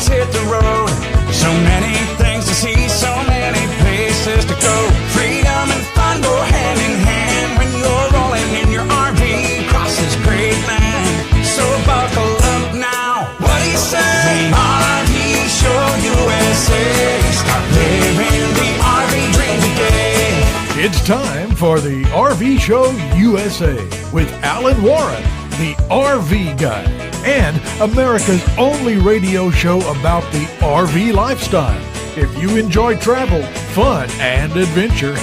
let's hit the road. So many things to see, so many places to go. Freedom and fun go hand in hand when you're rolling in your RV across this great land. So buckle up now, what do you say? RV Show USA, start living the RV dream today. It's time for the RV Show USA with Alan Warren, the RV guy, and America's only radio show about the RV lifestyle. If you enjoy travel, fun, and adventure,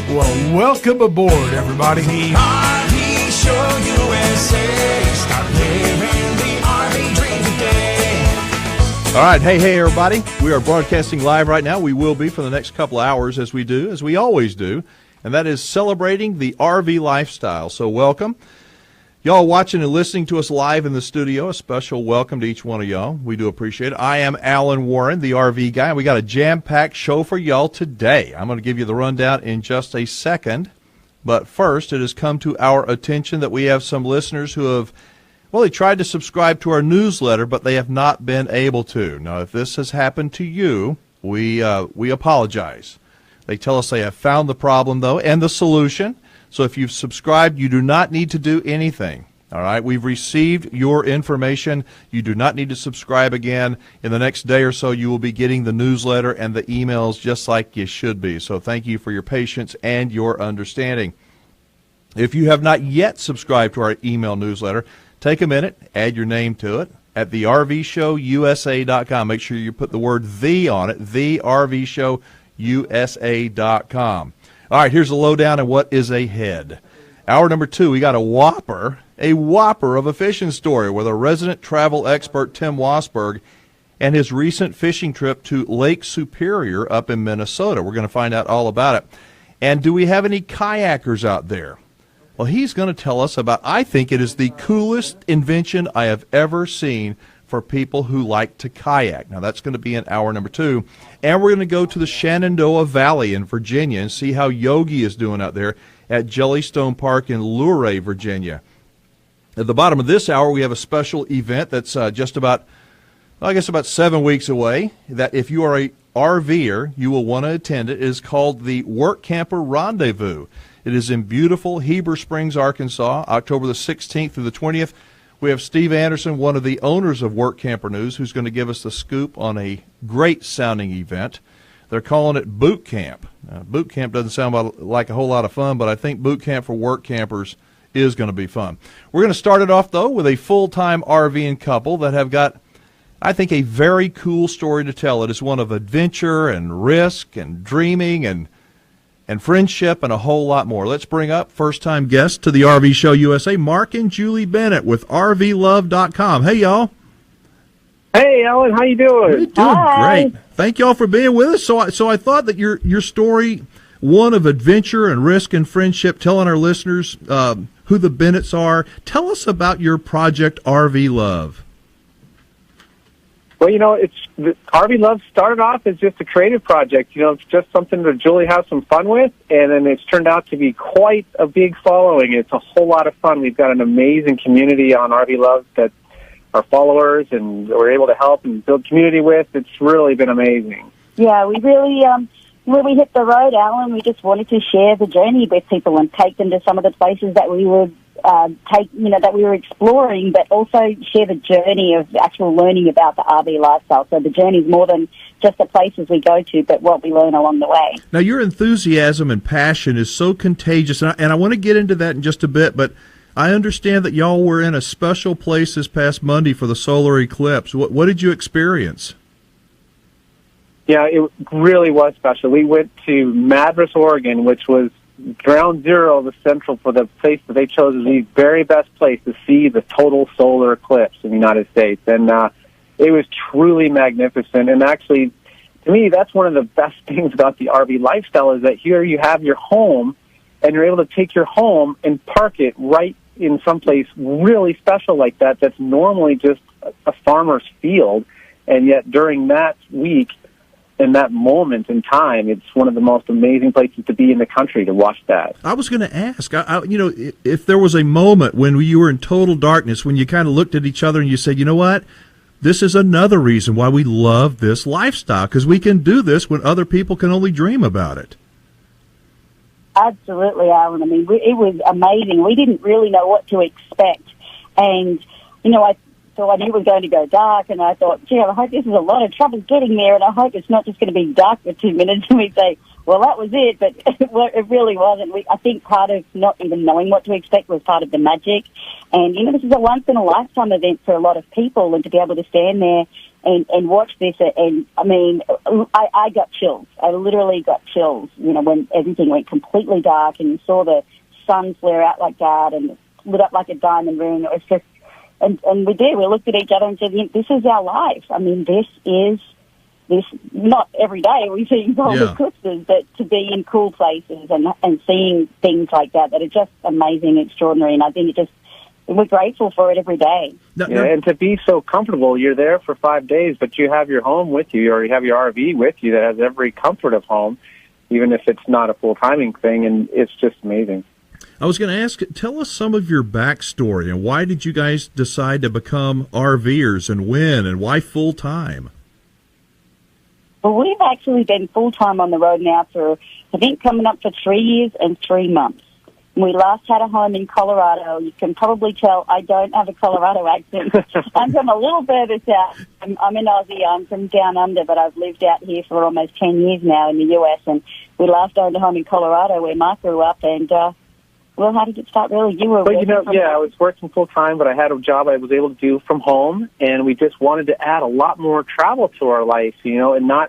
well, welcome aboard, everybody. The RV Show USA, start living the RV dream today. All right, hey, everybody. We are broadcasting live right now. We will be for the next couple of hours as we always do, and that is celebrating the RV lifestyle. So welcome. Y'all watching and listening to us live in the studio, a special welcome to each one of y'all. We do appreciate it. I am Alan Warren, the RV guy. We got a jam-packed show for y'all today. I'm going to give you the rundown in just a second. But first, it has come to our attention that we have some listeners who have, well, they tried to subscribe to our newsletter, but they have not been able to. Now, if this has happened to you, we apologize. They tell us they have found the problem, though, and the solution. So if you've subscribed, you do not need to do anything. All right, we've received your information. You do not need to subscribe again. In the next day or so, you will be getting the newsletter and the emails just like you should be. So thank you for your patience and your understanding. If you have not yet subscribed to our email newsletter, take a minute, add your name to it at thervshowusa.com. Make sure you put the word "the" on it, thervshowusa.com. All right, here's a lowdown on what is ahead. Hour number 2, we got a whopper of a fishing story with a resident travel expert, Tim Wasberg, and his recent fishing trip to Lake Superior up in Minnesota. We're going to find out all about it. And do we have any kayakers out there? Well, he's going to tell us about, I think it is the coolest invention I have ever seen for people who like to kayak. Now, that's going to be in hour number 2. And we're going to go to the Shenandoah Valley in Virginia and see how Yogi is doing out there at Jellystone Park in Luray, Virginia. At the bottom of this hour, we have a special event that's just about 7 weeks away, that if you are a RVer, you will want to attend it. It is called the Workamper Rendezvous. It is in beautiful Heber Springs, Arkansas, October the 16th through the 20th. We have Steve Anderson, one of the owners of Workamper News, who's going to give us the scoop on a great-sounding event. They're calling it Boot Camp. Boot Camp doesn't sound like a whole lot of fun, but I think Boot Camp for work campers is going to be fun. We're going to start it off, though, with a full-time RVing couple that have got, I think, a very cool story to tell. It is one of adventure and risk and dreaming and friendship and a whole lot more. Let's bring up first-time guests to the RV Show USA, Mark and Julie Bennett with RVLove.com. Hey, y'all. Hey, Alan, how you doing? You're doing great. Thank y'all for being with us. So I thought that your story, one of adventure and risk and friendship, telling our listeners who the Bennetts are. Tell us about your project, RVLove. Well, RVLove started off as just a creative project. It's just something that Julie has some fun with, and then it's turned out to be quite a big following. It's a whole lot of fun. We've got an amazing community on RVLove that are followers, and we're able to help and build community with. It's really been amazing. Yeah, we really, when we hit the road, Alan, we just wanted to share the journey with people and take them to some of the places that we would that we were exploring, but also share the journey of actual learning about the RV lifestyle. So the journey is more than just the places we go to, but what we learn along the way. Now, your enthusiasm and passion is so contagious, and I want to get into that in just a bit, but I understand that y'all were in a special place this past Monday for the solar eclipse. What did you experience? Yeah, it really was special. We went to Madras, Oregon, which was ground zero, the central for the place that they chose as the very best place to see the total solar eclipse in the United States. And it was truly magnificent. And actually, to me, that's one of the best things about the RV lifestyle is that here you have your home, and you're able to take your home and park it right in some place really special like that that's normally just a farmer's field. And yet during that week, in that moment in time, it's one of the most amazing places to be in the country to watch that. I was going to ask, if there was a moment when you were in total darkness, when you kind of looked at each other and you said, you know what, this is another reason why we love this lifestyle, because we can do this when other people can only dream about it. Absolutely, Alan. I mean, it was amazing. We didn't really know what to expect. And, so I knew it was going to go dark, and I thought, gee, I hope this is a lot of trouble getting there, and I hope it's not just going to be dark for 2 minutes, and we say, well, that was it, but it really wasn't. I think part of not even knowing what to expect was part of the magic. And, this is a once-in-a-lifetime event for a lot of people, and to be able to stand there and watch this, and, I mean, I got chills. I literally got chills, when everything went completely dark, and you saw the sun flare out like that, and it lit up like a diamond ring. It was just... And we did. We looked at each other and said, this is our life. I mean, this, not every day we see roller coasters, but to be in cool places and seeing things like that are just amazing, extraordinary. And I think we're grateful for it every day. And to be so comfortable, you're there for 5 days, but you have your home with you, or you have your RV with you that has every comfort of home, even if it's not a full timing thing, and it's just amazing. I was going to ask, tell us some of your backstory, and why did you guys decide to become RVers, and when, and why full-time? Well, we've actually been full-time on the road now for, I think, coming up for 3 years and 3 months. We last had a home in Colorado. You can probably tell I don't have a Colorado accent. I'm from a little further south. I'm an Aussie. I'm from down under, but I've lived out here for almost 10 years now in the U.S., and we last owned a home in Colorado where Mark grew up, and... Well, how did it start, really? You were I was working full-time, but I had a job I was able to do from home, and we just wanted to add a lot more travel to our life, and I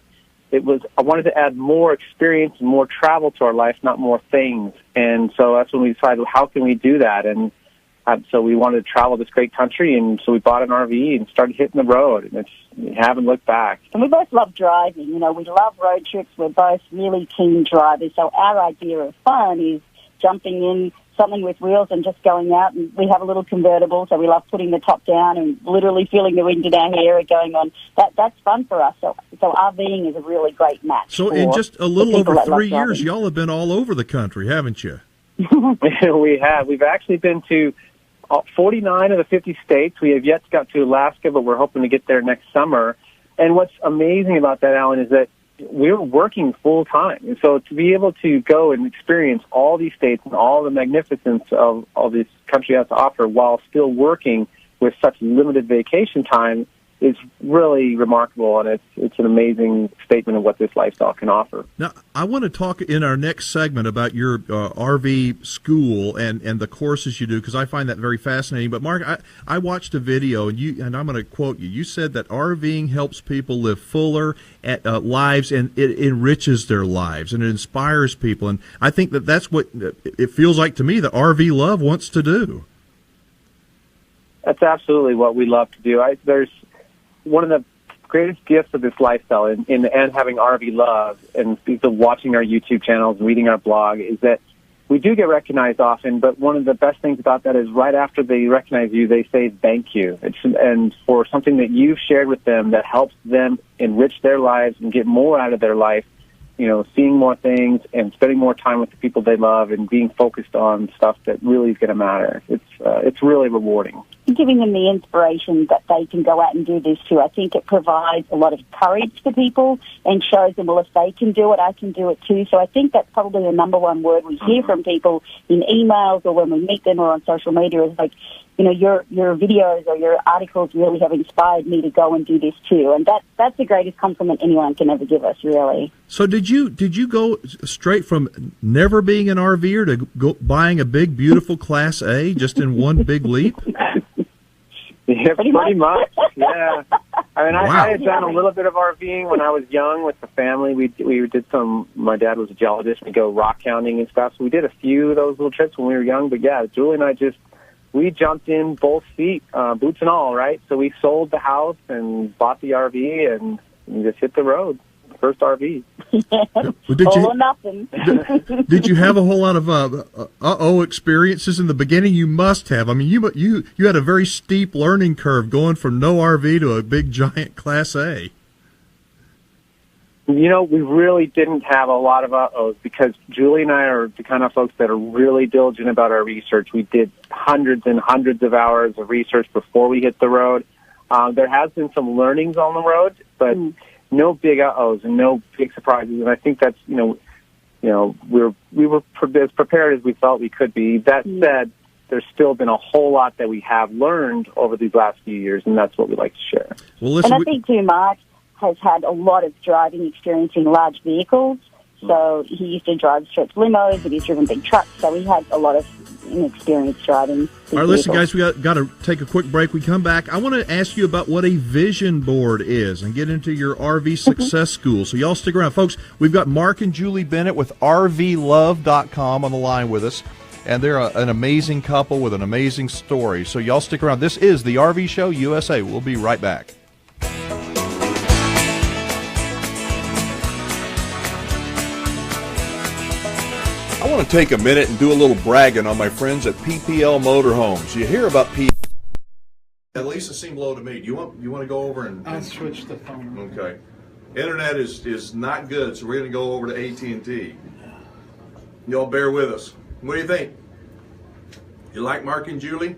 wanted to add more experience and more travel to our life, not more things. And so that's when we decided, how can we do that? And so we wanted to travel this great country, and so we bought an RV and started hitting the road, and we haven't looked back. And we both love driving. We love road trips. We're both really keen drivers, so our idea of fun is jumping in something with wheels and just going out. And we have a little convertible, so we love putting the top down and literally feeling the wind in our hair and going on. That's fun for us. So RVing is a really great match. So in just a little over 3 years, y'all have been all over the country, haven't you? We have. We've actually been to 49 of the 50 states. We have yet to get to Alaska, but we're hoping to get there next summer. And what's amazing about that, Alan, is that we're working full time. And so to be able to go and experience all these states and all the magnificence of all this country has to offer while still working with such limited vacation time is really remarkable, and it's an amazing statement of what this lifestyle can offer. Now, I want to talk in our next segment about your RV school and the courses you do, because I find that very fascinating. But, Mark, I watched a video, and I'm going to quote you. You said that RVing helps people live fuller lives, and it enriches their lives, and it inspires people. And I think that's what it feels like to me that RVLove wants to do. That's absolutely what we love to do. There's one of the greatest gifts of this lifestyle and having RVLove and people watching our YouTube channels and reading our blog is that we do get recognized often, but one of the best things about that is right after they recognize you, they say thank you. And for something that you've shared with them that helps them enrich their lives and get more out of their life, seeing more things and spending more time with the people they love and being focused on stuff that really is going to matter. It's really rewarding. Giving them the inspiration that they can go out and do this too. I think it provides a lot of courage to people and shows them, well, if they can do it, I can do it too. So I think that's probably the number one word we hear from people in emails or when we meet them or on social media is like, your videos or your articles really have inspired me to go and do this too. And that's the greatest compliment anyone can ever give us, really. So did you go straight from never being an RVer to buying a big, beautiful Class A just in one big leap? Yeah, pretty much. Yeah. I mean, I had done a little bit of RVing when I was young with the family. We did some. My dad was a geologist. We go rock hounding and stuff. So we did a few of those little trips when we were young. But yeah, Julie and I we jumped in both feet, boots and all, right? So we sold the house and bought the RV and just hit the road. First RV. All or nothing. Did you have a whole lot of experiences in the beginning? You must have. I mean, you had a very steep learning curve going from no RV to a big giant Class A. We really didn't have a lot of uh-ohs because Julie and I are the kind of folks that are really diligent about our research. We did hundreds and hundreds of hours of research before we hit the road. There has been some learnings on the road, but no big uh-ohs and no big surprises. And I think that's, we were as prepared as we felt we could be. That said, there's still been a whole lot that we have learned over these last few years, and that's what we like to share. Well, listen, and I think, too, Mark has had a lot of driving experience in large vehicles. So he used to drive stretch limos, and he's driven big trucks, so he had a lot of experience driving. All right, listen, guys, we got to take a quick break. We come back. I want to ask you about what a vision board is and get into your RV success school. So y'all stick around. Folks, we've got Mark and Julie Bennett with RVLove.com on the line with us. And they're an amazing couple with an amazing story. So y'all stick around. This is the RV Show USA. We'll be right back. I want to take a minute and do a little bragging on my friends at PPL Motorhomes. You hear about PPL. At least it seemed low to me. Do you want to go over and... I'll switch the phone. Okay. Internet is not good, so we're going to go over to AT&T. Y'all bear with us. What do you think? You like Mark and Julie?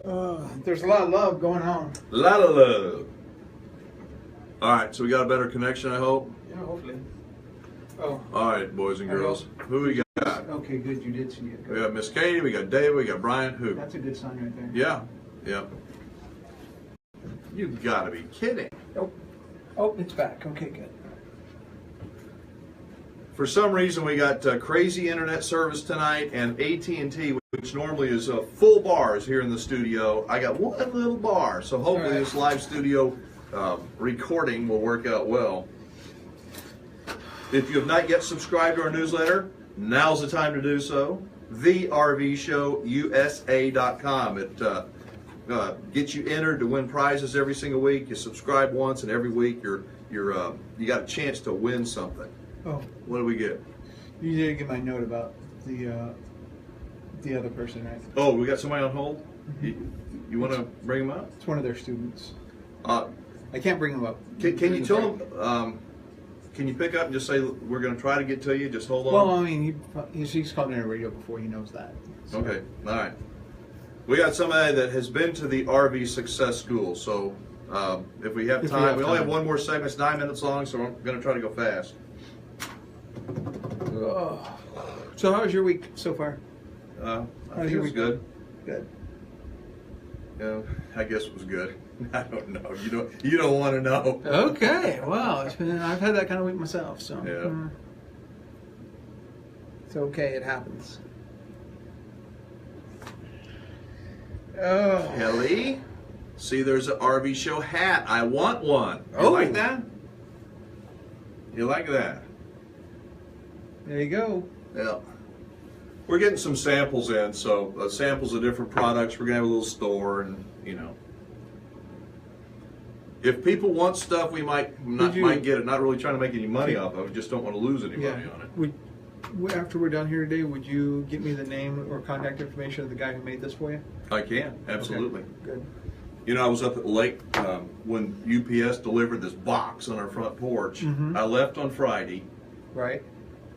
There's a lot of love going on. A lot of love. All right, so we got a better connection, I hope? Yeah, hopefully. Oh. All right, boys and girls. Who we got? Okay, good. You did see it. We got Miss Katie, we got Dave, we got Brian. Who? That's a good sign right there. Yeah, yeah. You've got to be kidding. Oh, it's back. Okay, good. For some reason, we got crazy internet service tonight, and AT&T, which normally is full bars here in the studio. I got one little bar, so hopefully this live studio recording will work out well. If you have not yet subscribed to our newsletter, now's the time to do so. TheRVShowUSA.com. It gets you entered to win prizes every single week. You subscribe once, and every week you got a chance to win something. Oh. What do we get? You did get my note about the other person, right? Oh, we got somebody on hold? Mm-hmm. You want to bring them up? It's one of their students. I can't bring them up. Can you tell them, can you pick up and just say, we're going to try to get to you, just hold on? Well, I mean, he's called in a radio before, he knows that. So. Okay, all right. We got somebody that has been to the RV Success School, so if we have time, we only have one more segment, it's 9 minutes long, so I'm going to try to go fast. Oh. So how was your week so far? I think it was good. Good. Yeah, I guess it was good. I don't know. You don't want to know. Okay. Well, I've had that kind of week myself, so. Yeah. It's okay. It happens. Oh. Kelly, see, there's an RV Show hat. I want one. You like that? You like that? There you go. Yeah. We're getting some samples in, so samples of different products. We're going to have a little store, and, if people want stuff, we might get it. Not really trying to make any money off of it. Just don't want to lose any money on it. After we're done here today, would you give me the name or contact information of the guy who made this for you? I can, absolutely. Okay. Good. I was up at the lake when UPS delivered this box on our front porch. Mm-hmm. I left on Friday. Right.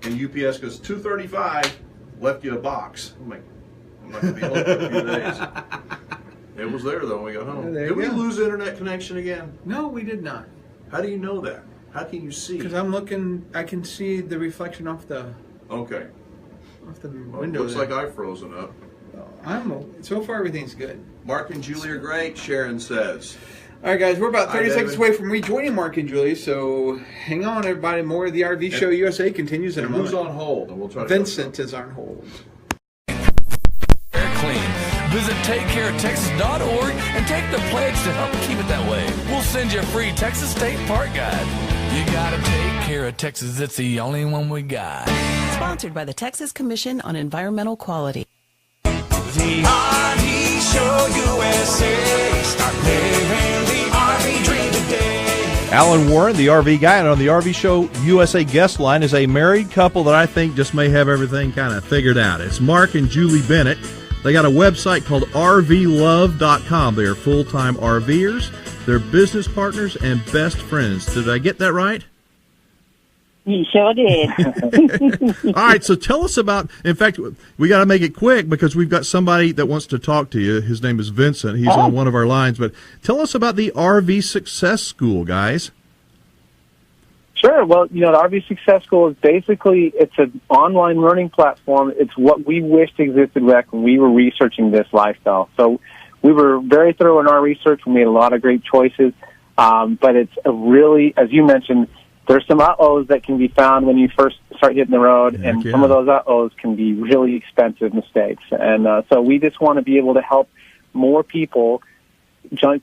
And UPS goes, 2:35, left you a box. I'm like, I'm not going to be home for a few days. It was there, though, when we got home. Did we lose internet connection again? No, we did not. How do you know that? How can you see? Because I'm looking, I can see the reflection off the Okay. Off the Well, window. looks like I've frozen up. So far, everything's good. Mark and Julie are great, Sharon says. All right, guys, we're about 30 Hi, seconds David. away from rejoining Mark and Julie, so hang on, everybody. More of the RV Show USA continues in a And moment. who's on hold? And we'll try to Vincent is on hold. Air clean. Visit TakeCareTexas.org and take the pledge to help keep it that way. We'll send you a free Texas State Park Guide. You gotta take care of Texas. It's the only one we got. Sponsored by the Texas Commission on Environmental Quality. The RV Show USA. Start living the RV dream today. Alan Warren, the RV guy, and on the RV Show USA guest line is a married couple that I think just may have everything kind of figured out. It's Mark and Julie Bennett. They got a website called RVLove.com. They are full-time RVers. They're business partners and best friends. Did I get that right? You sure did. All right, so tell us about, in fact, we got to make it quick because we've got somebody that wants to talk to you. His name is Vincent. He's on one of our lines, but tell us about the RV Success School, guys. Sure. Well, the RV Success School is basically, it's an online learning platform. It's what we wished existed back when we were researching this lifestyle. So we were very thorough in our research. We made a lot of great choices. But it's a really, as you mentioned, there's some uh-ohs that can be found when you first start hitting the road, and some of those uh-ohs can be really expensive mistakes. And so we just want to be able to help more people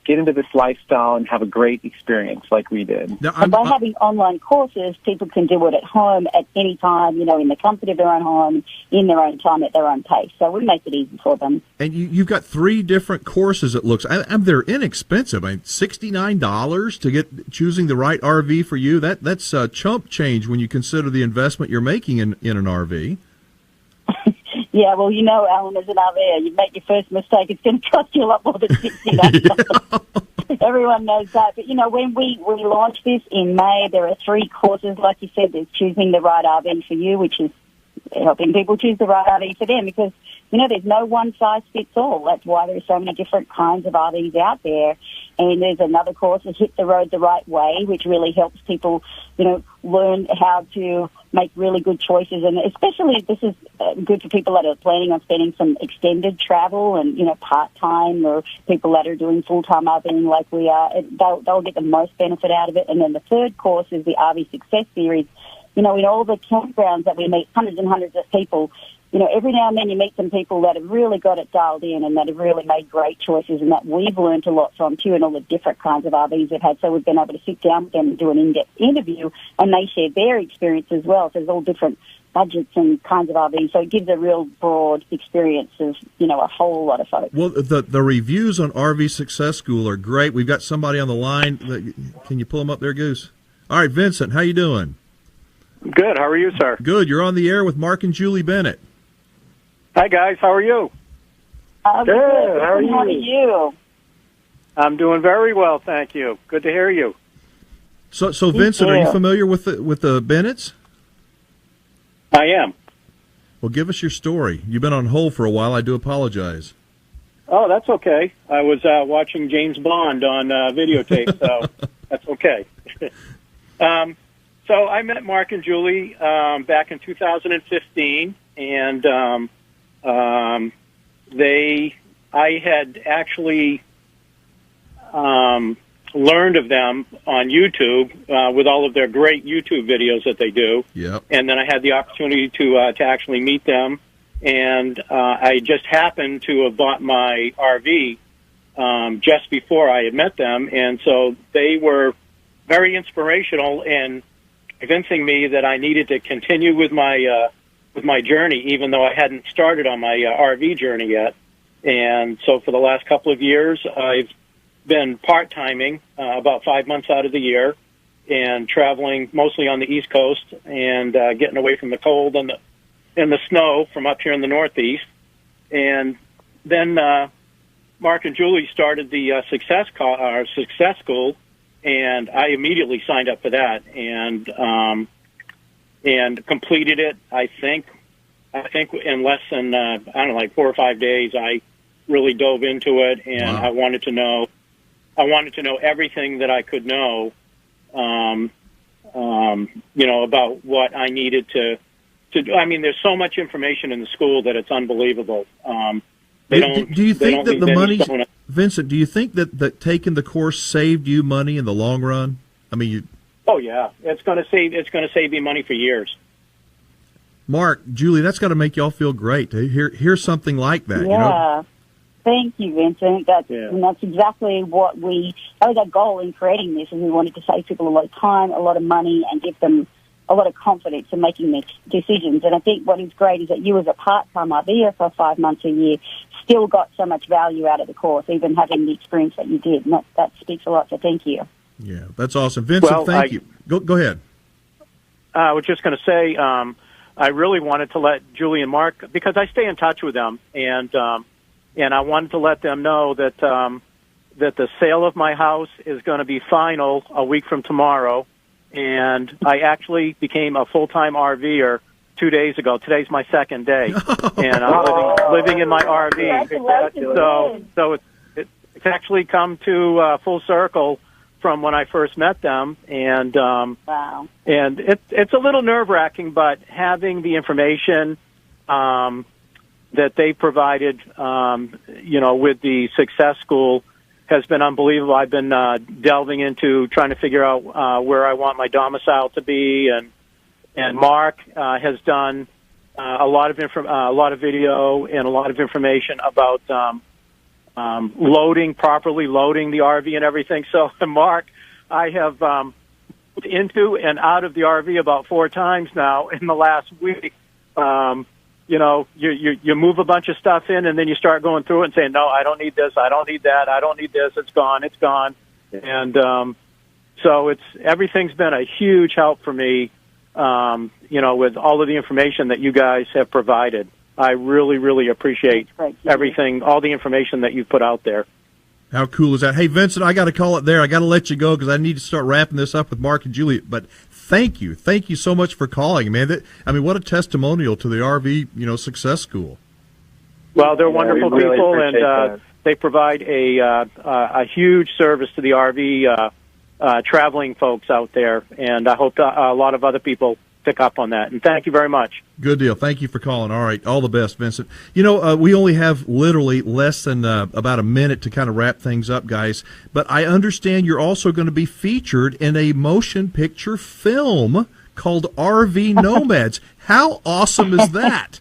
get into this lifestyle and have a great experience like we did. Now, and by having online courses, people can do it at home at any time, in the comfort of their own home, in their own time, at their own pace. So we make it easy for them. And you've got 3 different courses, it looks. They're inexpensive. $69 to get choosing the right RV for you. That's chump change when you consider the investment you're making in an RV. Yeah, well, Alan, as an RVer, you make your first mistake, it's going to cost you a lot more than $69. Everyone knows that. But, when we launched this in May, there are 3 courses, like you said. There's choosing the right RV for you, which is helping people choose the right RV for them, because, there's no one-size-fits-all. That's why there's so many different kinds of RVs out there. And there's another course, Hit the Road the Right Way, which really helps people, learn how to make really good choices. And especially this is good for people that are planning on spending some extended travel and, part-time, or people that are doing full-time RVing like we are. They'll get the most benefit out of it. And then the third course is the RV Success Series. In all the campgrounds that we meet, hundreds and hundreds of people, every now and then you meet some people that have really got it dialed in and that have really made great choices, and that we've learned a lot from too, and all the different kinds of RVs they've had. So we've been able to sit down with them and do an in-depth interview, and they share their experience as well. So there's all different budgets and kinds of RVs. So it gives a real broad experience of, a whole lot of folks. Well, the reviews on RV Success School are great. We've got somebody on the line. Can you pull them up there, Goose? All right, Vincent, how you doing? Good. How are you, sir? Good. You're on the air with Mark and Julie Bennett. Hi, guys. How are you? Good. How are you? I'm doing very well, thank you. Good to hear you. So Vincent, are you familiar with the Bennetts? I am. Well, give us your story. You've been on hold for a while. I do apologize. Oh, that's okay. I was watching James Bond on videotape, so that's okay. So I met Mark and Julie back in 2015, and I had actually learned of them on YouTube with all of their great YouTube videos that they do. Yep. And then I had the opportunity to actually meet them, and I just happened to have bought my RV just before I had met them, and so they were very inspirational in convincing me that I needed to continue with my journey, even though I hadn't started on my RV journey yet. And so for the last couple of years, I've been part-timing about 5 months out of the year and traveling mostly on the East Coast and getting away from the cold and the snow from up here in the Northeast. And then Mark and Julie started the Success School, and I immediately signed up for that and completed it. I think in less than 4 or 5 days, I really dove into it, and wow. I wanted to know everything that I could know, about what I needed to do. I mean, there's so much information in the school that it's unbelievable. Do you think that the money, Vincent? Do you think that taking the course saved you money in the long run? I mean, oh yeah, it's going to save me money for years. Mark, Julie, that's got to make y'all feel great to hear something like that. Yeah. Thank you, Vincent. That's exactly what that was our goal in creating this, and we wanted to save people a lot of time, a lot of money, and give them a lot of confidence in making their decisions. And I think what is great is that you, as a part-time RVer for 5 months a year, still got so much value out of the course, even having the experience that you did. And that speaks a lot, so thank you. Yeah, that's awesome. Vincent, thank you. Go ahead. I was just going to say, I really wanted to let Julie and Mark, because I stay in touch with them, and I wanted to let them know that that the sale of my house is going to be final a week from tomorrow, and I actually became a full-time RVer 2 days ago. Today's my second day, and I'm living in my RV. So it's actually come to full circle from when I first met them, and Wow. and it's a little nerve-wracking, but having the information that they provided, with the Success School has been unbelievable. I've been delving into trying to figure out where I want my domicile to be, and Mark has done a lot of video and a lot of information about properly loading the RV and everything. So, Mark, I have moved into and out of the RV about 4 times now in the last week. You move a bunch of stuff in, and then you start going through it and saying, no, I don't need this, I don't need that, I don't need this, it's gone. And so everything's been a huge help for me, with all of the information that you guys have provided. I really, really appreciate everything, all the information that you've put out there. How cool is that? Hey, Vincent, I got to call it there. I got to let you go because I need to start wrapping this up with Mark and Julie. But thank you so much for calling, man. What a testimonial to the RV, Success School. Well, they're wonderful we really people, appreciate and that. they provide a huge service to the RV traveling folks out there. And I hope a lot of other people pick up on that. And thank you very much. Good deal. Thank you for calling. All right. All the best, Vincent. We only have literally less than about a minute to kind of wrap things up, guys. But I understand you're also going to be featured in a motion picture film called RV Nomads. How awesome is that?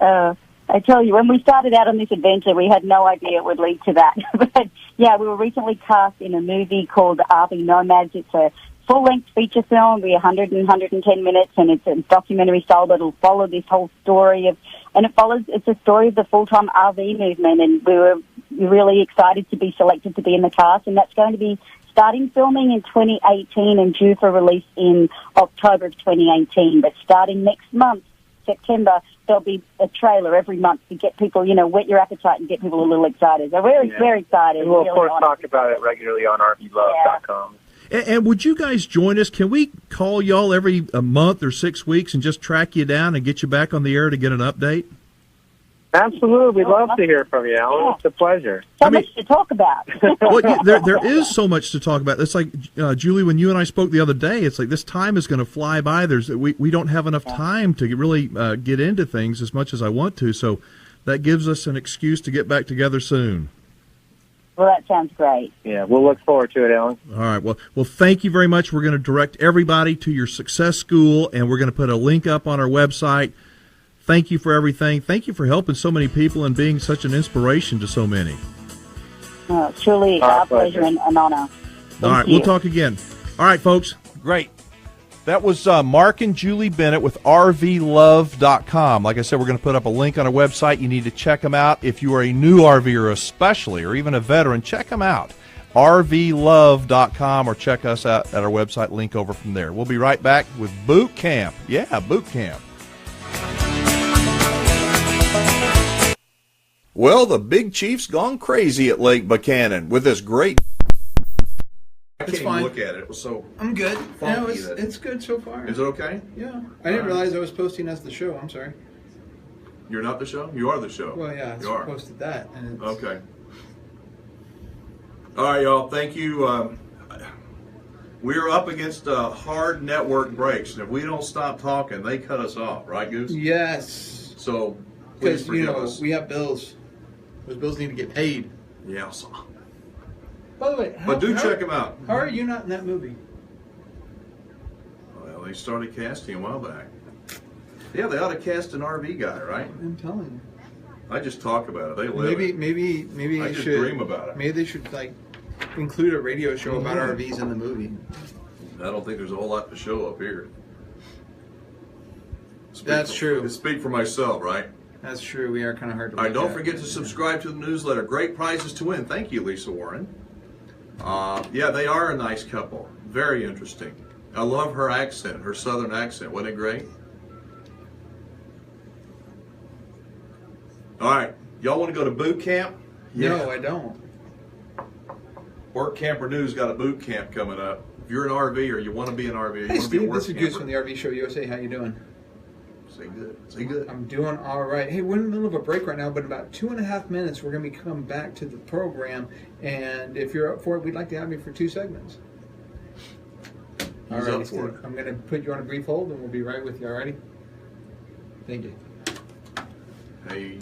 I tell you, when we started out on this adventure, we had no idea it would lead to that. But, yeah, we were recently cast in a movie called RV Nomads. It's a full-length feature film. It'll be 110 minutes, and it's a documentary style, but it'll follow this whole story it's a story of the full-time RV movement, and we were really excited to be selected to be in the cast, and that's going to be starting filming in 2018 and due for release in October of 2018. But starting next month, September, there'll be a trailer every month to get people, whet your appetite and get people a little excited. So we're very excited. And we'll, really of course, talk about it regularly on RVLove.com. And would you guys join us? Can we call y'all every month or 6 weeks and just track you down and get you back on the air to get an update? Absolutely. We'd love to hear from you, Alan. Yeah. It's a pleasure. So much to talk about. Well, there is so much to talk about. It's like, Julie, when you and I spoke the other day, it's like this time is going to fly by. We don't have enough time to really get into things as much as I want to, so that gives us an excuse to get back together soon. Well, that sounds great. Yeah, we'll look forward to it, Alan. All right. Well, thank you very much. We're going to direct everybody to your Success School, and we're going to put a link up on our website. Thank you for everything. Thank you for helping so many people and being such an inspiration to so many. It's truly our pleasure and an honor. All right. We'll talk again. All right, folks. Great. That was Mark and Julie Bennett with RVLove.com. Like I said, we're going to put up a link on our website. You need to check them out. If you are a new RVer especially, or even a veteran, check them out. RVLove.com, or check us out at our website. Link over from there. We'll be right back with Boot Camp. Yeah, Boot Camp. Well, the Big Chief's gone crazy at Lake Buchanan with this great... I can't even look at it. It was so... I'm good. funky It's good so far. Is it okay? Yeah. I didn't realize I was posting as the show. I'm sorry. You're not the show? You are the show. Well, yeah, you are. posted that. And it's... Okay. All right, y'all. Thank you. We're up against hard network breaks, and if we don't stop talking, they cut us off. Right, Goose? Yes. So, please Because, forgive us. we have bills. Those bills need to get paid. Yeah. So. By the way, But check them out. How are you not in that movie? Well, they started casting a while back. Yeah, they ought to cast an RV guy, right? I'm telling you. I just talk about it. They live it. Maybe I they just should dream about it. Maybe they should include a radio show about RVs in the movie. I don't think there's a whole lot to show up here. That's true. Speak for myself, right? That's true. We are kind of hard to. All right, look don't at. forget to subscribe to the newsletter. Great prizes to win. Thank you, Lisa Warren. Yeah, they are a nice couple. Very interesting. I love her accent, her southern accent. Wasn't it great? All right, y'all want to go to boot camp? No, I don't. Workamper News got a boot camp coming up. If you're an RV or you want to be an RV, or you Hey, want to be a Steve, work this is camper. Goose from the RV Show USA. How you doing? Say good. Say good. I'm doing all right. Hey, we're in the middle of a break right now, but in about 2.5 minutes, we're going to come back to the program. And if you're up for it, we'd like to have you for 2 segments. All Who's right, up for it? I'm going to put you on a brief hold, and we'll be right with you. All righty? Thank you. Hey,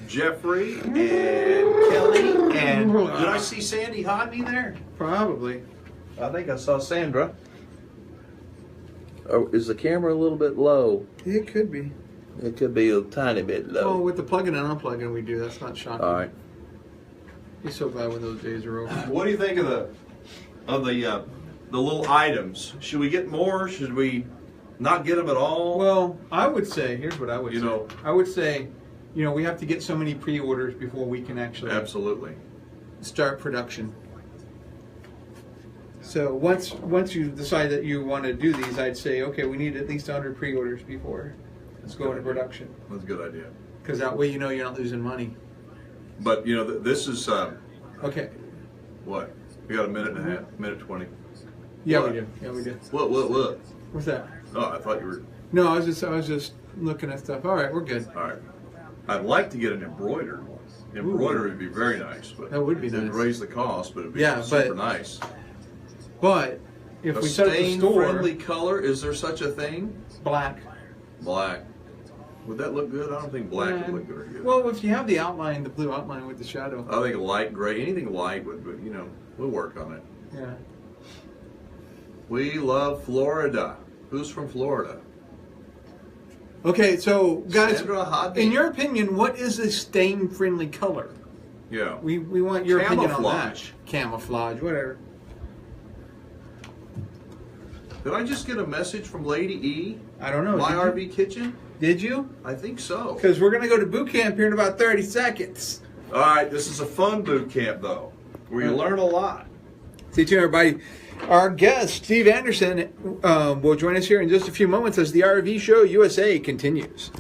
Jeffrey and Kelly and did I see Sandy Hodney there? Probably. I think I saw Sandra. Oh, is the camera a little bit low? It could be. It could be a tiny bit low. Oh, with the plug-in and unplugging we do, that's not shocking. All right. Be so glad when those days are over. What do you think of the little items? Should we get more? Should we not get them at all? Well, I would say, here's what I would You say. know- I would say, we have to get so many pre-orders before we can actually Absolutely. start production. So once you decide that you want to do these, I'd say, okay, we need at least 100 pre-orders before let's go into production. That's a good idea. Because that way you're not losing money. But this is Okay. what? We got a minute and a half, minute 20. Yeah, What? we do. Yeah, we do. What? What's that? Oh, I thought you were. No, I was just looking at stuff. All right, we're good. All right. I'd like to get an embroidered one. Embroidery would be very nice, but That would be it'd nice. raise the cost, but it'd be Yeah, super but- nice. But if A we set up the store, stain-friendly color, is there such a thing? black. Black. Would that look good? I don't think black would look very good. Well, if you have the outline, the blue outline with the shadow. I think a light gray, anything light would, but we'll work on it. Yeah. We love Florida. Who's from Florida? Okay, so guys, Sandra Hodney. in your opinion, what is a stain-friendly color? Yeah. We want your opinion on that. Camouflage. Camouflage, whatever. Did I just get a message from Lady E? I don't know. My Did you? RV Kitchen? Did you? I think so. Because we're going to go to boot camp here in about 30 seconds. All right, this is a fun boot camp, though, where you learn a lot. Stay tuned, everybody. Our guest, Steve Anderson, will join us here in just a few moments as the RV Show USA continues.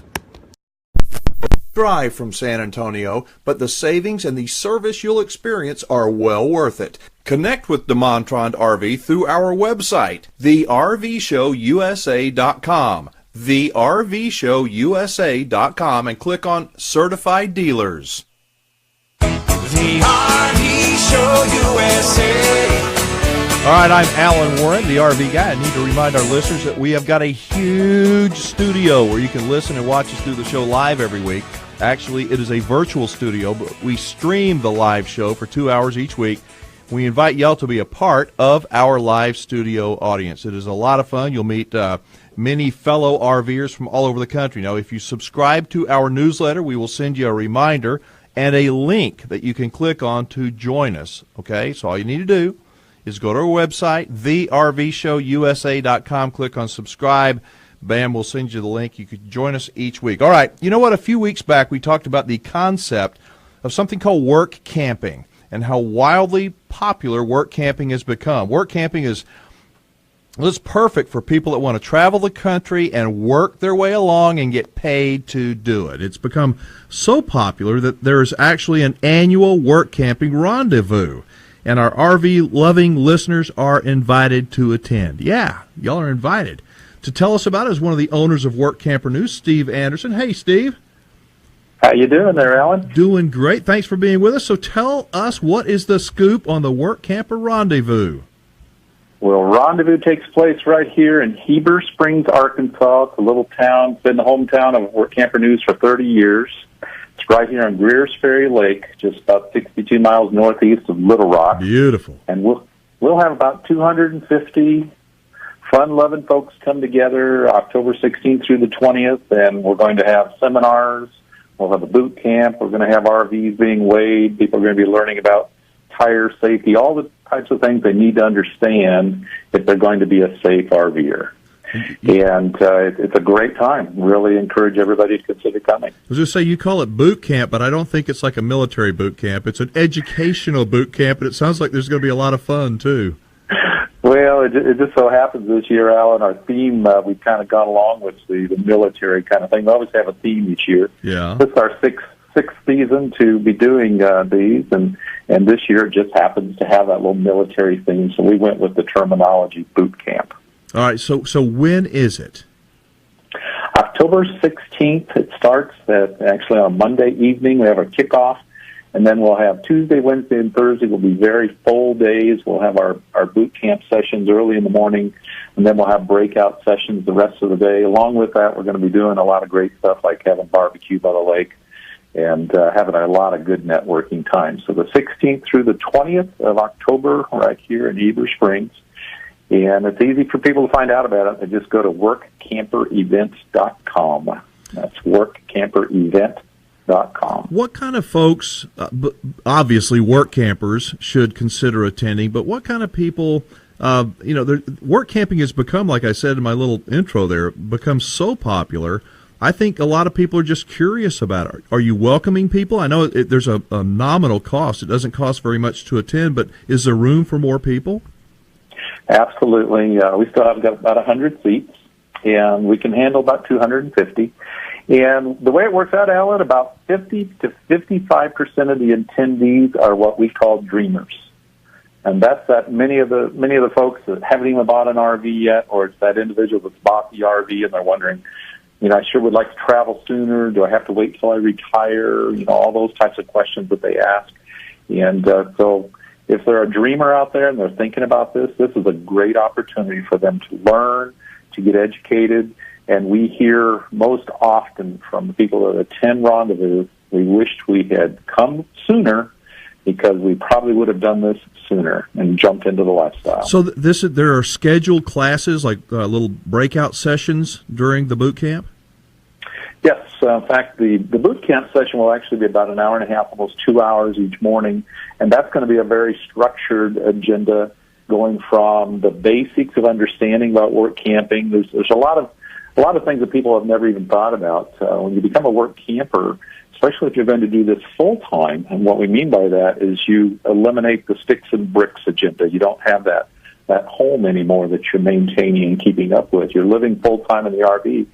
Drive from San Antonio, but the savings and the service you'll experience are well worth it. Connect with DeMontrond RV through our website, thervshowusa.com, thervshowusa.com, and click on Certified Dealers. The RV Show USA. All right, I'm Alan Warren, the RV guy. I need to remind our listeners that we have got a huge studio where you can listen and watch us do the show live every week. Actually, it is a virtual studio, but we stream the live show for 2 hours each week. We invite y'all to be a part of our live studio audience. It is a lot of fun. You'll meet many fellow RVers from all over the country. Now, if you subscribe to our newsletter, we will send you a reminder and a link that you can click on to join us. Okay, so all you need to do is go to our website, thervshowusa.com, click on subscribe. Bam, we'll send you the link. You could join us each week. All right, you know what? A few weeks back, we talked about the concept of something called work camping and how wildly popular work camping has become. Work camping is perfect for people that want to travel the country and work their way along and get paid to do it. It's become so popular that there's actually an annual work camping rendezvous. And our RV-loving listeners are invited to attend. Yeah, y'all are invited. To tell us about it is one of the owners of Work Camper News, Steve Anderson. Hey, Steve. How you doing there, Alan? Doing great. Thanks for being with us. So tell us, what is the scoop on the Work Camper Rendezvous? Well, Rendezvous takes place right here in Heber Springs, Arkansas. It's a little town. It's been the hometown of Work Camper News for 30 years. It's right here on Greer's Ferry Lake, just about 62 miles northeast of Little Rock. Beautiful. And we'll have about 250 fun-loving folks come together October 16th through the 20th, and we're going to have seminars. We'll have a boot camp. We're going to have RVs being weighed. People are going to be learning about tire safety, all the types of things they need to understand if they're going to be a safe RVer. And it's a great time. Really encourage everybody to consider coming. I was going to say, you call it boot camp, but I don't think it's like a military boot camp. It's an educational boot camp, and it sounds like there's going to be a lot of fun, too. Well, it just so happens this year, Alan, our theme, we've kind of gone along with the military kind of thing. We always have a theme each year. Yeah. This is our sixth season to be doing these, and this year it just happens to have that little military theme, so we went with the terminology boot camp. All right, so when is it? October 16th, it starts actually on Monday evening. We have our kickoff, and then we'll have Tuesday, Wednesday, and Thursday will be very full days. We'll have our boot camp sessions early in the morning, and then we'll have breakout sessions the rest of the day. Along with that, we're going to be doing a lot of great stuff like having barbecue by the lake and having a lot of good networking time. So the 16th through the 20th of October, right here in Heber Springs. And it's easy for people to find out about it. They just go to workcamperevents.com. That's workcamperevent.com. What kind of folks, obviously work campers, should consider attending, but what kind of people, work camping has become, like I said in my little intro there, become so popular. I think a lot of people are just curious about it. Are you welcoming people? I know there's a nominal cost. It doesn't cost very much to attend, but is there room for more people? Absolutely. We still have got about 100 seats, and we can handle about 250. And the way it works out, Alan, about 50 to 55% of the attendees are what we call dreamers. And that's that many of the folks that haven't even bought an RV yet, or it's that individual that's bought the RV and they're wondering, I sure would like to travel sooner. Do I have to wait till I retire? All those types of questions that they ask. And so if they're a dreamer out there and they're thinking about this is a great opportunity for them to learn, to get educated. And we hear most often from the people that attend Rendezvous, we wished we had come sooner because we probably would have done this sooner and jumped into the lifestyle. So there are scheduled classes, like little breakout sessions during the boot camp? Yes. In fact, the boot camp session will actually be about an hour and a half, almost 2 hours each morning, and that's going to be a very structured agenda going from the basics of understanding about work camping. There's a lot of things that people have never even thought about. When you become a work camper, especially if you're going to do this full-time, and what we mean by that is you eliminate the sticks and bricks agenda. You don't have that home anymore that you're maintaining and keeping up with. You're living full-time in the RV.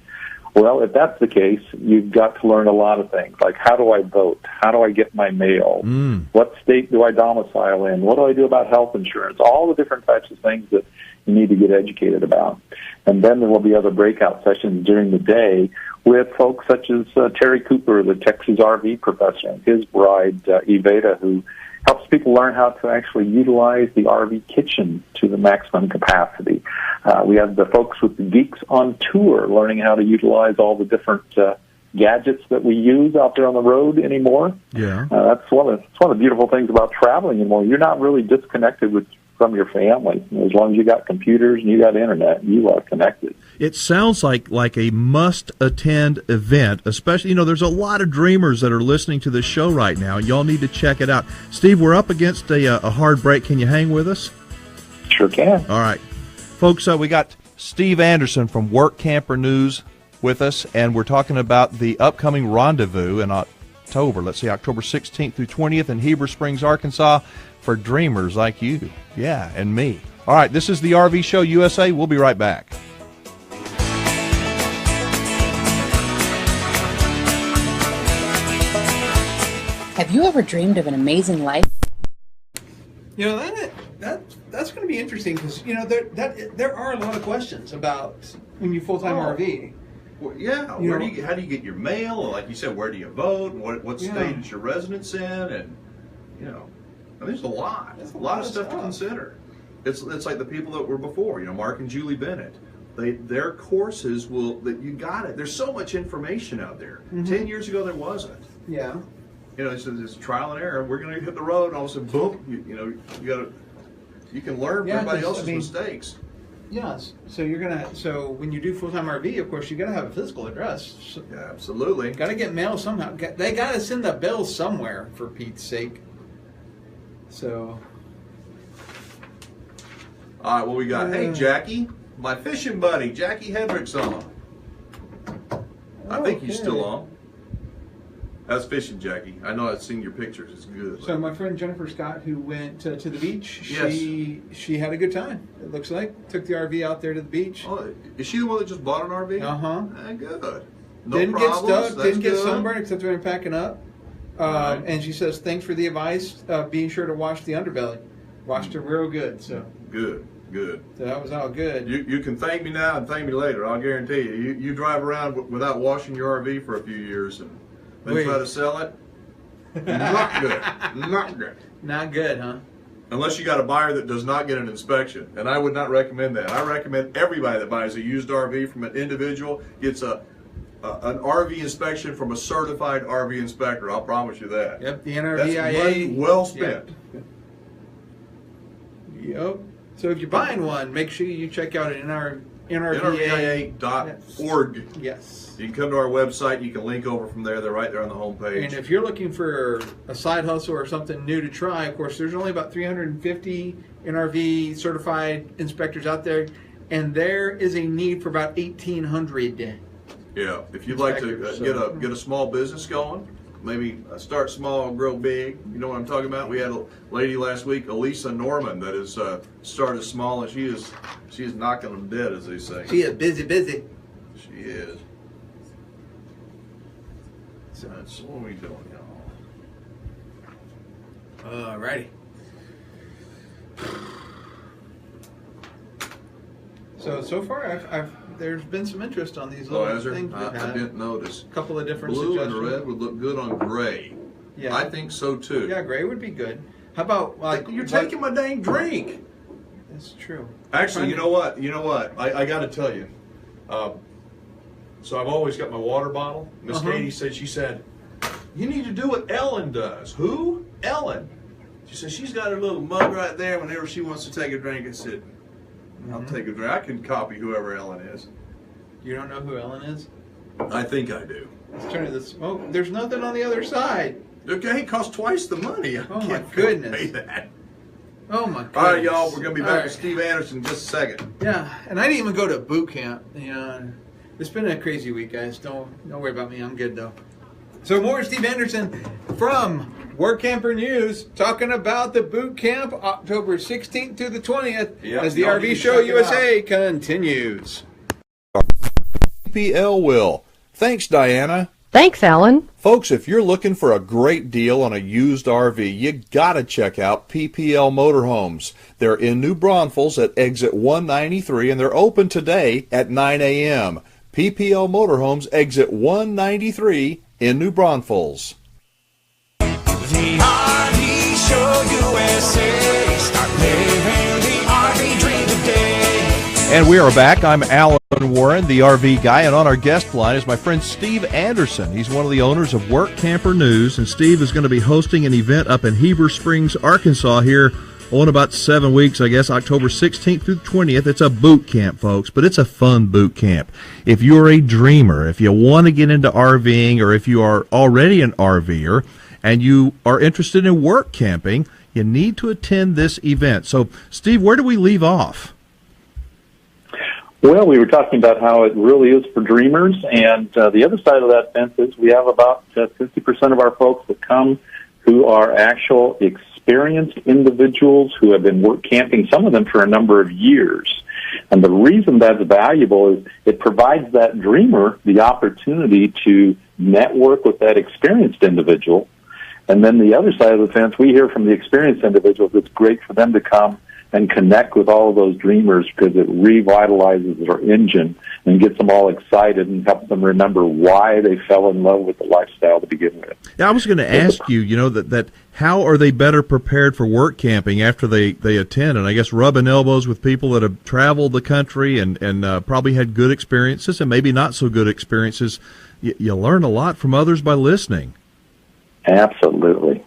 Well, if that's the case, you've got to learn a lot of things, like how do I vote? How do I get my mail? What state do I domicile in? What do I do about health insurance? All the different types of things that you need to get educated about. And then there will be other breakout sessions during the day with folks such as Terry Cooper, the Texas RV professor, and his bride, Evada, who helps people learn how to actually utilize the RV kitchen to the maximum capacity. We have the folks with the Geeks on Tour learning how to utilize all the different gadgets that we use out there on the road anymore. Yeah, that's one of the beautiful things about traveling anymore. You're not really disconnected from your family. As long as you got computers and you got internet, you are connected. It sounds like a must-attend event, especially, there's a lot of dreamers that are listening to this show right now. Y'all need to check it out. Steve, we're up against a hard break. Can you hang with us? Sure can. All right. Folks, we got Steve Anderson from Work Camper News with us, and we're talking about the upcoming Rendezvous in October. Let's see, October 16th through 20th in Heber Springs, Arkansas, for dreamers like you. Yeah, and me. All right, this is the RV Show USA. We'll be right back. Have you ever dreamed of an amazing life? That's going to be interesting because there are a lot of questions about when you full-time RV. Well, yeah, how do you get your mail? Like you said, where do you vote? What state is your residence in? And there's a lot. There's a lot of stuff to consider. It's like the people that were before. Mark and Julie Bennett. Their courses you got it. There's so much information out there. 10 years ago there wasn't. Yeah. It's trial and error. We're going to hit the road, and all of a sudden, boom! You can learn from everybody else's mistakes. Yes. So So when you do full-time RV, of course, you got to have a physical address. Yeah, absolutely. Got to get mail somehow. They got to send the bill somewhere, for Pete's sake. So. All right. Well, we got hey Jackie, my fishing buddy, Jackie Hedrick's on. I think he's still on. That's fishing, Jackie. I know I've seen your pictures. It's good. So my friend Jennifer Scott, who went to the beach, yes. she had a good time. It looks like took the RV out there to the beach. Oh, is she the one that just bought an RV? Uh-huh. Good. Didn't get stuck. Didn't get sunburned except when we were packing up. And she says, thanks for the advice. Be sure to wash the underbelly. Washed it real good. So Good. So that was all good. You can thank me now and thank me later. I'll guarantee you. You drive around without washing your RV for a few years and then try to sell it. Not good. Not good. Not good, huh? Unless you got a buyer that does not get an inspection, and I would not recommend that. I recommend everybody that buys a used RV from an individual gets an RV inspection from a certified RV inspector. I'll promise you that. Yep, the NRVIA. That's money well spent. Yep. So if you're buying one, make sure you check out NRVIA.org. Yes. You can come to our website. You can link over from there. They're right there on the homepage. And if you're looking for a side hustle or something new to try, of course, there's only about 350 NRV certified inspectors out there, and there is a need for about 1,800. Yeah, if you'd like to get a small business going, maybe start small, grow big. You know what I'm talking about? We had a lady last week, Elisa Norman, that has started small, and she is knocking them dead, as they say. She is busy. She is. So that's what we doing, y'all. Alrighty. So far, there's been some interest on these little things. I didn't notice. A couple of different blue suggestions. and red would look good on gray. Yeah, I think so too. Yeah, gray would be good. How about you're taking my dang drink? That's true. Actually, you know what? I got to tell you. So I've always got my water bottle. Miss Katie she said, you need to do what Ellen does. Who? Ellen. She said she's got her little mug right there. Whenever she wants to take a drink, I said, I'll take a drink. I can copy whoever Ellen is. You don't know who Ellen is? I think I do. Let's turn to this. Oh, there's nothing on the other side. Okay, it costs twice the money. Oh my goodness. Pay that. Oh my goodness. All right, y'all. We're gonna be back with Steve Anderson in just a second. Yeah, and I didn't even go to boot camp. It's been a crazy week, guys. Don't worry about me. I'm good though. So more Steve Anderson from Workamper News talking about the boot camp October 16th to the 20th as the RV Show USA continues. PL will. Thanks, Diana. Thanks, Alan. Folks, if you're looking for a great deal on a used RV, you gotta check out PPL Motorhomes. They're in New Braunfels at exit 193, and they're open today at 9 a.m. PPL Motorhomes, exit 193 in New Braunfels. The RV Show USA. Start living the RV dream today. And we are back. I'm Alan Warren, the RV guy, and on our guest line is my friend Steve Anderson. He's one of the owners of Workamper News, and Steve is going to be hosting an event up in Heber Springs, Arkansas here in about 7 weeks, I guess, October 16th through the 20th. It's a boot camp, folks, but it's a fun boot camp. If you're a dreamer, if you want to get into RVing, or if you are already an RVer and you are interested in work camping, you need to attend this event. So, Steve, where do we leave off? Well, we were talking about how it really is for dreamers, and the other side of that fence is we have about 50% of our folks that come who are actual experienced individuals who have been work camping, some of them for a number of years. And the reason that's valuable is it provides that dreamer the opportunity to network with that experienced individual. And then the other side of the fence, we hear from the experienced individuals, it's great for them to come and connect with all of those dreamers because it revitalizes their engine and gets them all excited and helps them remember why they fell in love with the lifestyle to begin with. Yeah, I was going to ask you, that how are they better prepared for work camping after they attend? And I guess rubbing elbows with people that have traveled the country and probably had good experiences and maybe not so good experiences. You learn a lot from others by listening. Absolutely.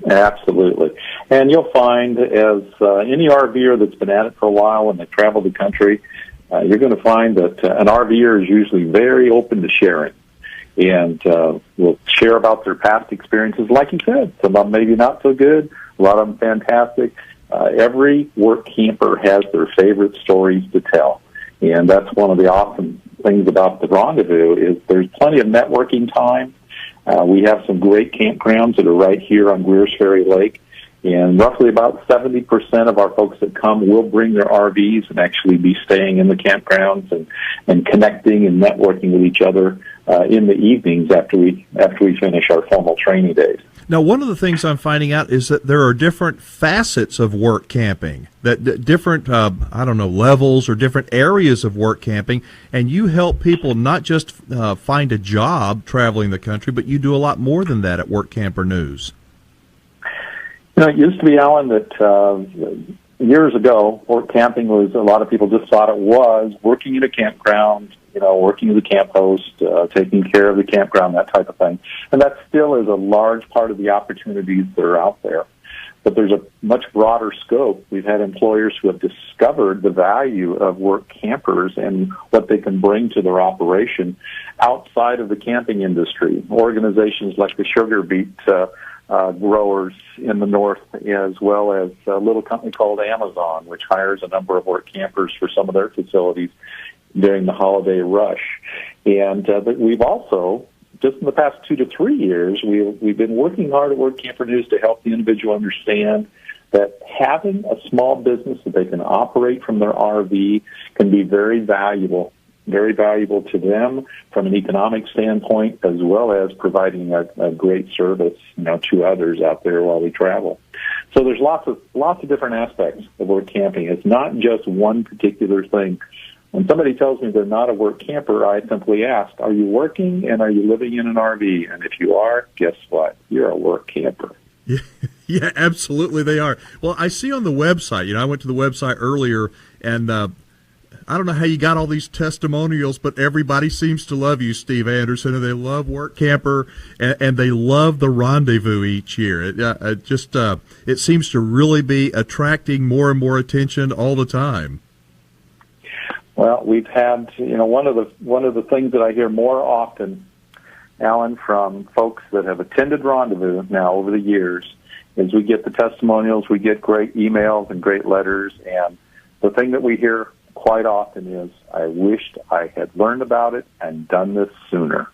And you'll find, as any RVer that's been at it for a while and they've traveled the country, you're going to find that an RVer is usually very open to sharing. And will share about their past experiences, like you said. Some of them maybe not so good, a lot of them fantastic. Every work camper has their favorite stories to tell. And that's one of the awesome things about the Rendezvous is there's plenty of networking time. We have some great campgrounds that are right here on Greers Ferry Lake, and roughly about 70% of our folks that come will bring their RVs and actually be staying in the campgrounds and connecting and networking with each other in the evenings after we finish our formal training days. Now, one of the things I'm finding out is that there are different facets of work camping, that different, levels or different areas of work camping, and you help people not just find a job traveling the country, but you do a lot more than that at Work Camper News. It used to be, Alan, that years ago, work camping was, a lot of people just thought it was working in a campground, working as a camp host, taking care of the campground, that type of thing. And that still is a large part of the opportunities that are out there. But there's a much broader scope. We've had employers who have discovered the value of work campers and what they can bring to their operation outside of the camping industry. Organizations like the sugar beet growers in the north, as well as a little company called Amazon, which hires a number of work campers for some of their facilities during the holiday rush. And we've also, just in the past 2 to 3 years, we've been working hard at Work Camper News to help the individual understand that having a small business that they can operate from their RV can be very valuable to them from an economic standpoint, as well as providing a great service, to others out there while we travel. So there's lots of different aspects of work camping. It's not just one particular thing. When somebody tells me they're not a work camper, I simply ask, are you working and are you living in an RV? And if you are, guess what? You're a work camper. Yeah, absolutely they are. Well, I see on the website, I went to the website earlier, and I don't know how you got all these testimonials, but everybody seems to love you, Steve Anderson, and they love Work Camper, and they love the Rendezvous each year. It seems to really be attracting more and more attention all the time. Well, we've had, one of the things that I hear more often, Alan, from folks that have attended Rendezvous now over the years, is we get the testimonials, we get great emails and great letters, and the thing that we hear quite often is, I wished I had learned about it and done this sooner.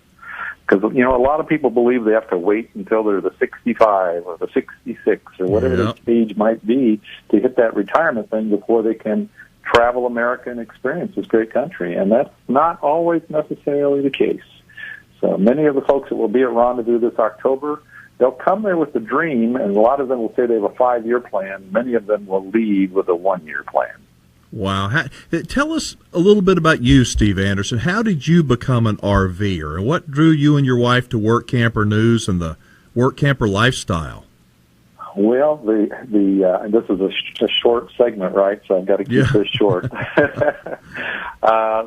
Because, a lot of people believe they have to wait until they're the 65 or the 66 or whatever the age might be to hit that retirement thing before they can travel America and experience this great country. And that's not always necessarily the case. So many of the folks that will be at Rendezvous this October, they'll come there with a dream, and a lot of them will say they have a 5-year plan. Many of them will leave with a 1-year plan. Wow. Tell us a little bit about you, Steve Anderson. How did you become an RVer, and what drew you and your wife to Work Camper News and the Work Camper lifestyle? Well, and this is a short segment, right? So I've got to keep this short.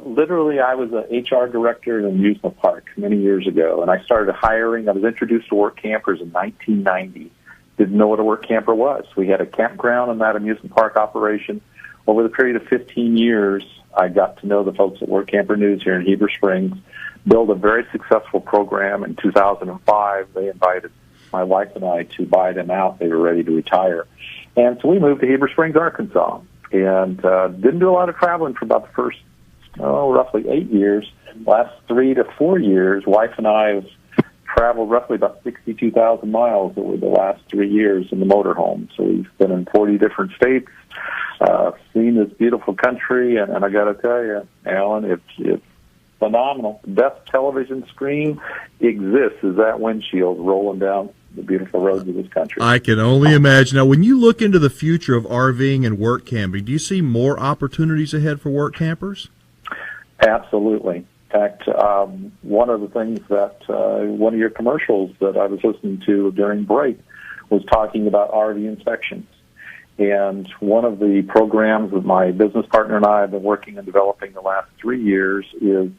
Literally, I was an HR director at an amusement park many years ago, and I started hiring. I was introduced to work campers in 1990. Didn't know what a work camper was. We had a campground in that amusement park operation. Over the period of 15 years, I got to know the folks at Work Camper News here in Heber Springs, built a very successful program. In 2005, they invited my wife and I to buy them out. They were ready to retire. And so we moved to Heber Springs, Arkansas, and didn't do a lot of traveling for about the first, roughly 8 years. Last 3 to 4 years, wife and I have traveled roughly about 62,000 miles over the last 3 years in the motorhome. So we've been in 40 different states, seen this beautiful country, and I got to tell you, Alan, it's phenomenal. The best television screen exists is that windshield rolling down the beautiful roads of this country. I can only imagine. Now, when you look into the future of RVing and work camping, do you see more opportunities ahead for work campers? Absolutely. In fact, one of the things that one of your commercials that I was listening to during break was talking about RV inspections. And one of the programs that my business partner and I have been working and developing the last 3 years is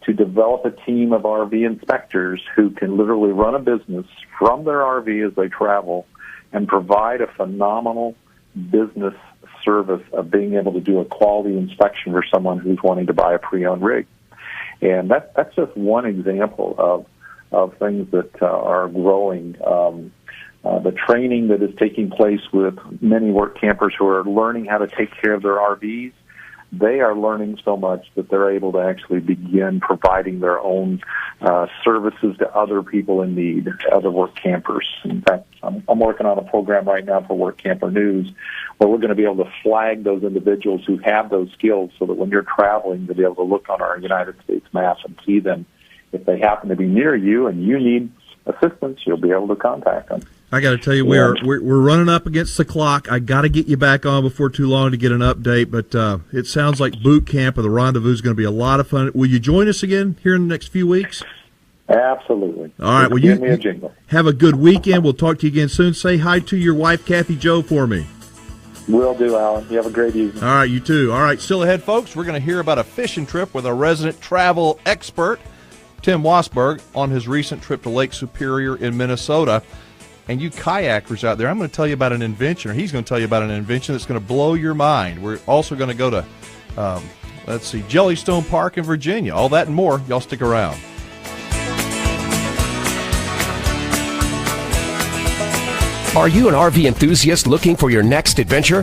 to develop a team of RV inspectors who can literally run a business from their RV as they travel and provide a phenomenal business service of being able to do a quality inspection for someone who's wanting to buy a pre-owned rig. And that's just one example of things that are growing. The training that is taking place with many work campers who are learning how to take care of their RVs, they are learning so much that they're able to actually begin providing their own services to other people in need, other work campers. In fact, I'm working on a program right now for Work Camper News where we're going to be able to flag those individuals who have those skills so that when you're traveling, to be able to look on our United States map and see them. If they happen to be near you and you need assistance, you'll be able to contact them. I got to tell you, we're running up against the clock. I got to get you back on before too long to get an update, but it sounds like boot camp or the rendezvous is going to be a lot of fun. Will you join us again here in the next few weeks? Absolutely. All right. Well, give me a jingle. Have a good weekend. We'll talk to you again soon. Say hi to your wife, Kathy Jo, for me. Will do, Alan. You have a great evening. All right, you too. All right, still ahead, folks. We're going to hear about a fishing trip with a resident travel expert, Tim Wasberg, on his recent trip to Lake Superior in Minnesota. And you kayakers out there, I'm going to tell you about an invention, or he's going to tell you about an invention that's going to blow your mind. We're also going to go to, Jellystone Park in Virginia. All that and more. Y'all stick around. Are you an RV enthusiast looking for your next adventure?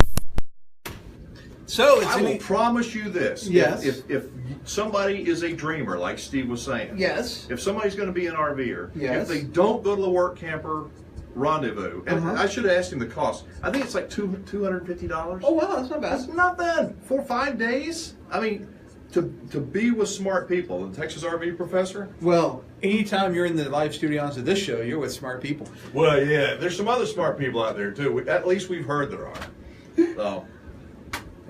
So I will promise you this. Yes. If somebody is a dreamer, like Steve was saying. Yes. If somebody's going to be an RVer, yes. If they don't go to the Workamper Rendezvous, and I should have asked him the cost. I think it's like $250. Oh, wow, that's not bad. That's nothing. 4 or 5 days? I mean, to be with smart people, the Texas RV professor? Well, anytime you're in the live studios of this show, you're with smart people. Well, yeah, there's some other smart people out there, too. At least we've heard there are. So,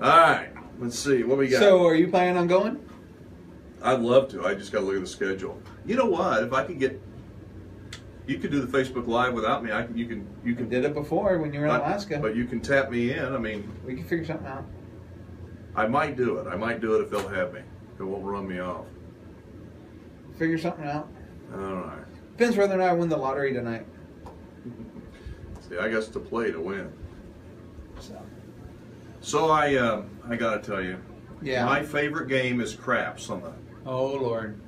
all right, let's see. What we got? So, are you planning on going? I'd love to. I just got to look at the schedule. You know what? If I could get... You could do the Facebook Live without me. You can did it before when you were in Alaska. But you can tap me in. I mean... We can figure something out. I might do it. I might do it if they'll have me. They won't run me off. Figure something out. All right. Depends whether or not I win the lottery tonight. See, I got to play to win. So I got to tell you, my favorite game is craps on the. Oh Lord.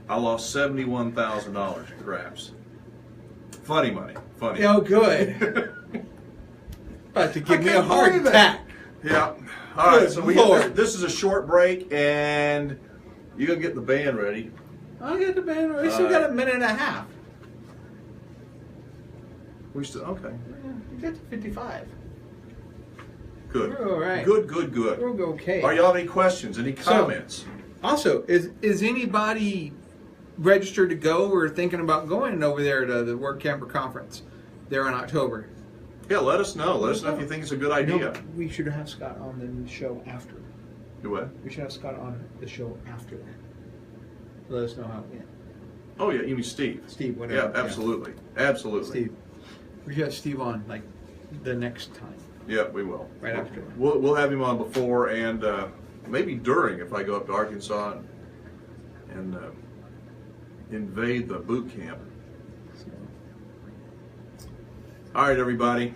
I lost $71,000 to craps. Funny money. Funny. Oh, good. About to give me a heart attack. Yeah. All right. So this is a short break, and you're gonna get the band ready. I'll get the band ready. We still got a minute and a half. We still okay. We got to 55. Good. We're all right. Good. We're okay. Are y'all have any questions? Any comments? Also, is anybody registered to go or thinking about going over there to the Workamper conference there in October? Yeah, let us know. Let us know if you think it's a good idea. We should have Scott on the show after. Do what? We should have Scott on the show after that. Let us know how it went. Oh yeah, you mean Steve? Steve, whatever. Yeah, absolutely, absolutely. Steve, we should have Steve on like the next time. Yeah, we will. Right after. We'll have him on before and maybe during if I go up to Arkansas and invade the boot camp. All right, everybody.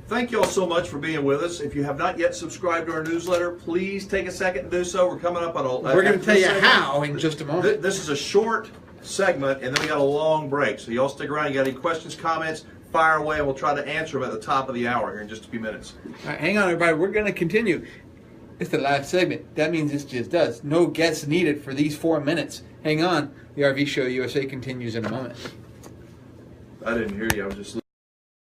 Thank you all so much for being with us. If you have not yet subscribed to our newsletter, please take a second to do so. We're coming up on a... We're going to tell you how in just a moment. This is a short segment, and then we got a long break. So y'all stick around. You got any questions, comments, fire away, and we'll try to answer them at the top of the hour here in just a few minutes. All right, hang on, everybody. We're going to continue. It's the last segment. That means this just does. No guests needed for these 4 minutes. Hang on. The RV Show USA continues in a moment. I didn't hear you. I was just...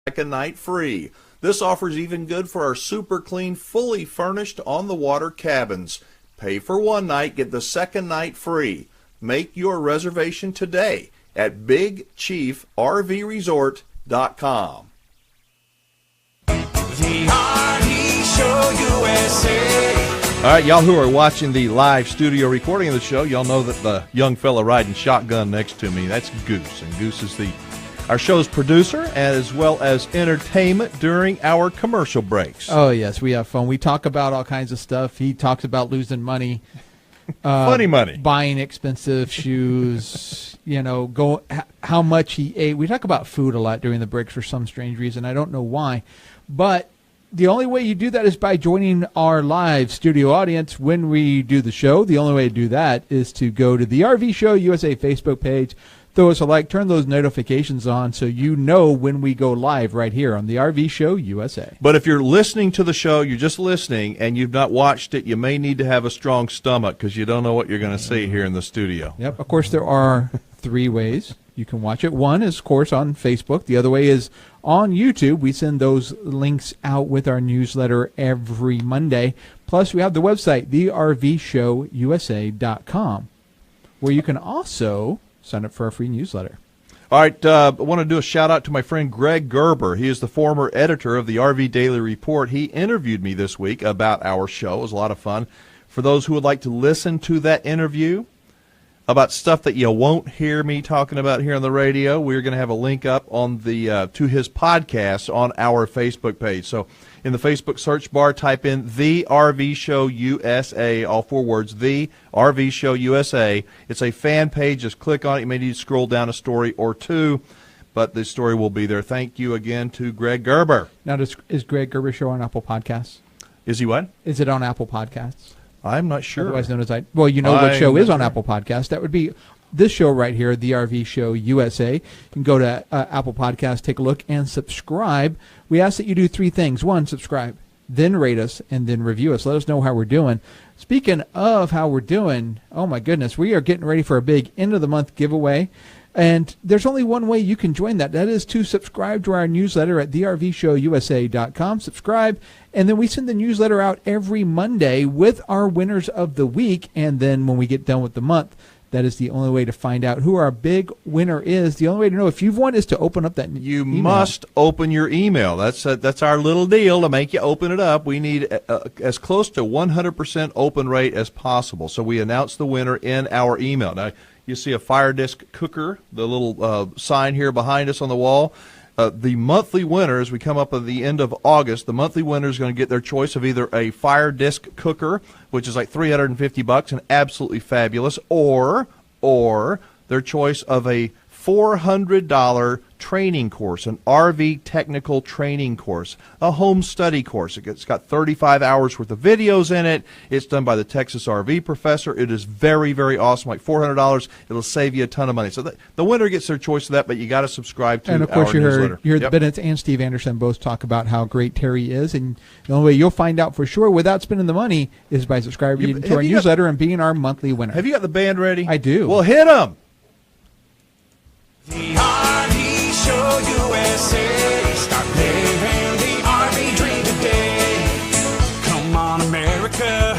Second night free. This offer's even good for our super clean, fully furnished on-the-water cabins. Pay for one night, get the second night free. Make your reservation today at BigChiefRVResort.com. The RV Show USA. All right, y'all who are watching the live studio recording of the show, y'all know that the young fella riding shotgun next to me, that's Goose. And Goose is our show's producer, as well as entertainment during our commercial breaks. Oh, yes, we have fun. We talk about all kinds of stuff. He talks about losing money. Funny money. Buying expensive shoes, how much he ate. We talk about food a lot during the breaks for some strange reason. I don't know why. But the only way you do that is by joining our live studio audience when we do the show. The only way to do that is to go to the RV Show USA Facebook page, throw us a like, turn those notifications on so you know when we go live right here on the RV Show USA. But if you're listening to the show, you're just listening, and you've not watched it, you may need to have a strong stomach because you don't know what you're going to see here in the studio. Yep. Of course, there are 3 ways you can watch it. One is, of course, on Facebook. The other way is on YouTube. We send those links out with our newsletter every Monday. Plus, we have the website, thervshowusa.com, where you can also sign up for our free newsletter. All right, I want to do a shout-out to my friend Greg Gerber. He is the former editor of the RV Daily Report. He interviewed me this week about our show. It was a lot of fun. For those who would like to listen to that interview about stuff that you won't hear me talking about here on the radio, we're going to have a link up on the to his podcast on our Facebook page. So in the Facebook search bar, type in The RV Show USA, all 4 words, The RV Show USA. It's a fan page. Just click on it. You may need to scroll down a story or two, but the story will be there. Thank you again to Greg Gerber. Now, is Greg Gerber Show on Apple Podcasts? Is he what? Is it on Apple Podcasts? I'm not sure. Otherwise known as Well, you know what show is on Apple Podcasts. That would be this show right here, The RV Show USA. You can go to Apple Podcasts, take a look, and subscribe. We ask that you do 3 things. 1, subscribe, then rate us, and then review us. Let us know how we're doing. Speaking of how we're doing, oh my goodness, we are getting ready for a big end-of-the-month giveaway. And there's only one way you can join that. That is to subscribe to our newsletter at thervshowusa.com. Subscribe, and then we send the newsletter out every Monday with our winners of the week. And then when we get done with the month, that is the only way to find out who our big winner is. The only way to know if you've won is to open up that You email. must open your email. That's our little deal to make you open it up. We need as close to 100% open rate as possible. So we announce the winner in our email. Now, you see a fire disc cooker, the little sign here behind us on the wall. The monthly winner, as we come up at the end of August, the monthly winner is going to get their choice of either a fire disc cooker, which is like $350 and absolutely fabulous, or their choice of a $400 training course, an RV technical training course, a home study course. It's got 35 hours worth of videos in it. It's done by the Texas RV professor. It is very, very awesome, like $400. It'll save you a ton of money. So the winner gets their choice of that, but you got to subscribe to our newsletter. And of course, you heard the Bennett's and Steve Anderson both talk about how great Terry is, and the only way you'll find out for sure without spending the money is by subscribing to our newsletter and being our monthly winner. Have you got the band ready? I do. Well, hit them. The RV Show USA. Start living the RV dream today. Come on, America.